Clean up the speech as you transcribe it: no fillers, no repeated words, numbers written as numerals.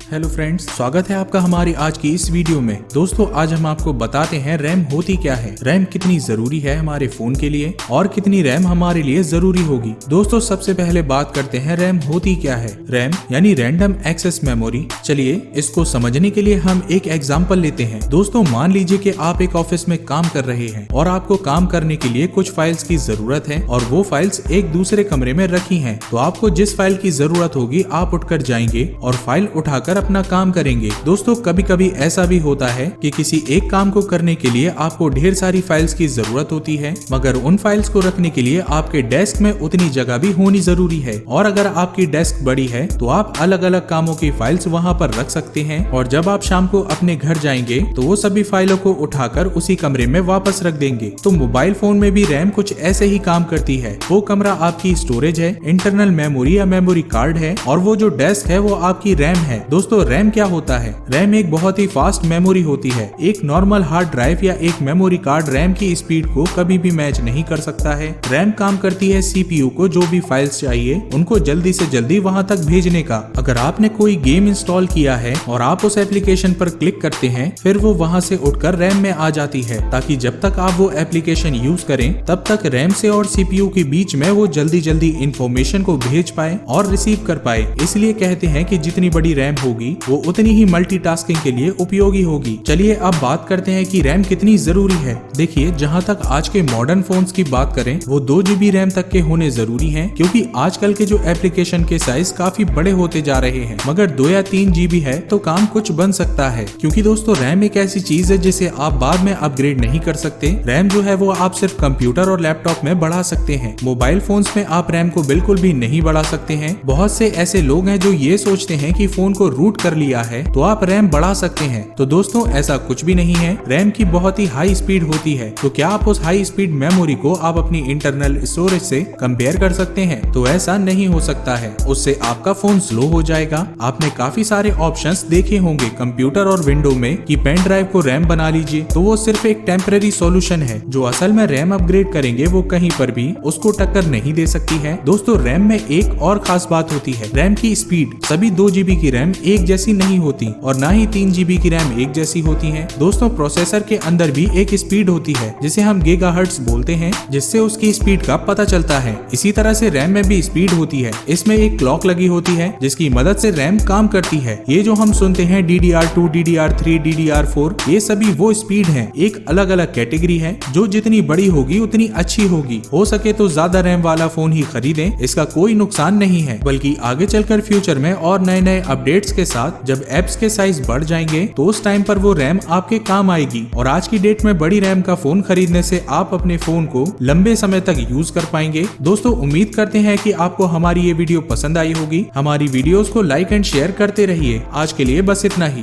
Hello friends, स्वागत है आपका हमारी आज की इस वीडियो में। दोस्तों, आज हम आपको बताते हैं रैम होती क्या है, रैम कितनी जरूरी है हमारे फोन के लिए और कितनी रैम हमारे लिए जरूरी होगी। दोस्तों, सबसे पहले बात करते हैं रैम होती क्या है। रैम यानी रैंडम एक्सेस मेमोरी। चलिए इसको समझने के लिए हम एक एग्जांपल लेते हैं। दोस्तों, मान लीजिए कि आप एक ऑफिस में काम कर रहे हैं और आपको काम करने के लिए कुछ फाइल्स की जरूरत है और वो फाइल्स एक दूसरे कमरे में रखी हैं। तो आपको जिस फाइल की जरूरत होगी आप उठकर जाएंगे और फाइल उठाकर अपना काम करेंगे। दोस्तों, कभी कभी ऐसा भी होता है कि किसी एक काम को करने के लिए आपको ढेर सारी फाइल्स की जरूरत होती है, मगर उन फाइल्स को रखने के लिए आपके डेस्क में उतनी जगह भी होनी जरूरी है। और अगर आपकी डेस्क बड़ी है तो आप अलग अलग कामों की फाइल्स वहां पर रख सकते हैं और जब आप शाम को अपने घर जाएंगे तो वो सभी फाइलों को उठाकर उसी कमरे में वापस रख देंगे। तो मोबाइल फोन में भी रैम कुछ ऐसे ही काम करती है। वो कमरा आपकी स्टोरेज है, इंटरनल मेमोरी या मेमोरी कार्ड है, और वो जो डेस्क है वो आपकी रैम है। दोस्तों, रैम क्या होता है? रैम एक बहुत ही फास्ट मेमोरी होती है। एक नॉर्मल हार्ड ड्राइव या एक मेमोरी कार्ड रैम की स्पीड को कभी भी मैच नहीं कर सकता है। रैम काम करती है सीपीयू को जो भी फाइल्स चाहिए उनको जल्दी से जल्दी वहां तक भेजने का। अगर आपने कोई गेम इंस्टॉल किया है और आप उस एप्लीकेशन पर क्लिक करते हैं, फिर वो वहां से उठकर रैम में आ जाती है, ताकि जब तक आप वो एप्लीकेशन यूज करें तब तक रैम से और सीपीयू के बीच में वो जल्दी जल्दी इंफॉर्मेशन को भेज पाए और रिसीव कर पाए। इसलिए कहते हैं कि जितनी बड़ी रैम होगी वो उतनी ही मल्टीटास्किंग के लिए उपयोगी होगी। चलिए अब बात करते हैं कि रैम कितनी जरूरी है। देखिए, जहां तक आज के मॉडर्न फोन्स की बात करें वो 2 GB रैम तक के होने जरूरी हैं, क्योंकि आजकल के जो एप्लीकेशन के साइज काफी बड़े होते जा रहे हैं। मगर 2 या 3 GB है तो काम कुछ बन सकता है, क्योंकि दोस्तों रैम एक ऐसी चीज है जिसे आप बाद में अपग्रेड नहीं कर सकते। रैम जो है वो आप सिर्फ कंप्यूटर और लैपटॉप में बढ़ा सकते हैं। मोबाइल फोन्स में आप रैम को बिल्कुल भी नहीं बढ़ा सकते हैं। बहुत से ऐसे लोग हैं जो ये सोचते हैं कि फोन को रूट कर लिया है तो आप रैम बढ़ा सकते हैं। तो दोस्तों, ऐसा कुछ भी नहीं है। रैम की बहुत ही हाई स्पीड होती है। तो क्या आप उस हाई स्पीड मेमोरी को आप अपनी इंटरनल स्टोरेज से कंपेयर कर सकते हैं? तो ऐसा नहीं हो सकता है। उससे आपका फोन स्लो हो जाएगा। आपने काफी सारे ऑप्शंस देखे होंगे कंप्यूटर और विंडो में कि पेन ड्राइव को रैम बना लीजिए, तो वो सिर्फ एक टेम्पररी सॉल्यूशन है। जो असल में रैम अपग्रेड करेंगे वो कहीं पर भी उसको टक्कर नहीं दे सकती है। दोस्तों, रैम में एक और खास बात होती है। रैम की स्पीड सभी 2 GB की रैम एक जैसी नहीं होती और ना ही 3 GB की रैम एक जैसी होती है। दोस्तों, प्रोसेसर के अंदर भी एक स्पीड होती है जिसे हम गीगाहर्ट्ज बोलते हैं, जिससे उसकी स्पीड का पता चलता है। इसी तरह से रैम में भी स्पीड होती है। इसमें एक क्लॉक लगी होती है जिसकी मदद से रैम काम करती है। ये जो हम सुनते हैं DDR2, DDR3, DDR4, ये सभी वो स्पीड है। एक अलग अलग कैटेगरी है जो जितनी बड़ी होगी उतनी अच्छी होगी। हो सके तो ज्यादा रैम वाला फोन ही खरीदें, इसका कोई नुकसान नहीं है। बल्कि आगे चलकर फ्यूचर में और नए नए अपडेट्स के साथ जब एप्स के साइज बढ़ जाएंगे तो उस टाइम पर वो रैम आपके काम आएगी। और आज की डेट में बड़ी रैम का फोन खरीदने से आप अपने फोन को लंबे समय तक यूज कर पाएंगे। दोस्तों, उम्मीद करते हैं कि आपको हमारी ये वीडियो पसंद आई होगी। हमारी वीडियोस को लाइक एंड शेयर करते रहिए। आज के लिए बस इतना ही।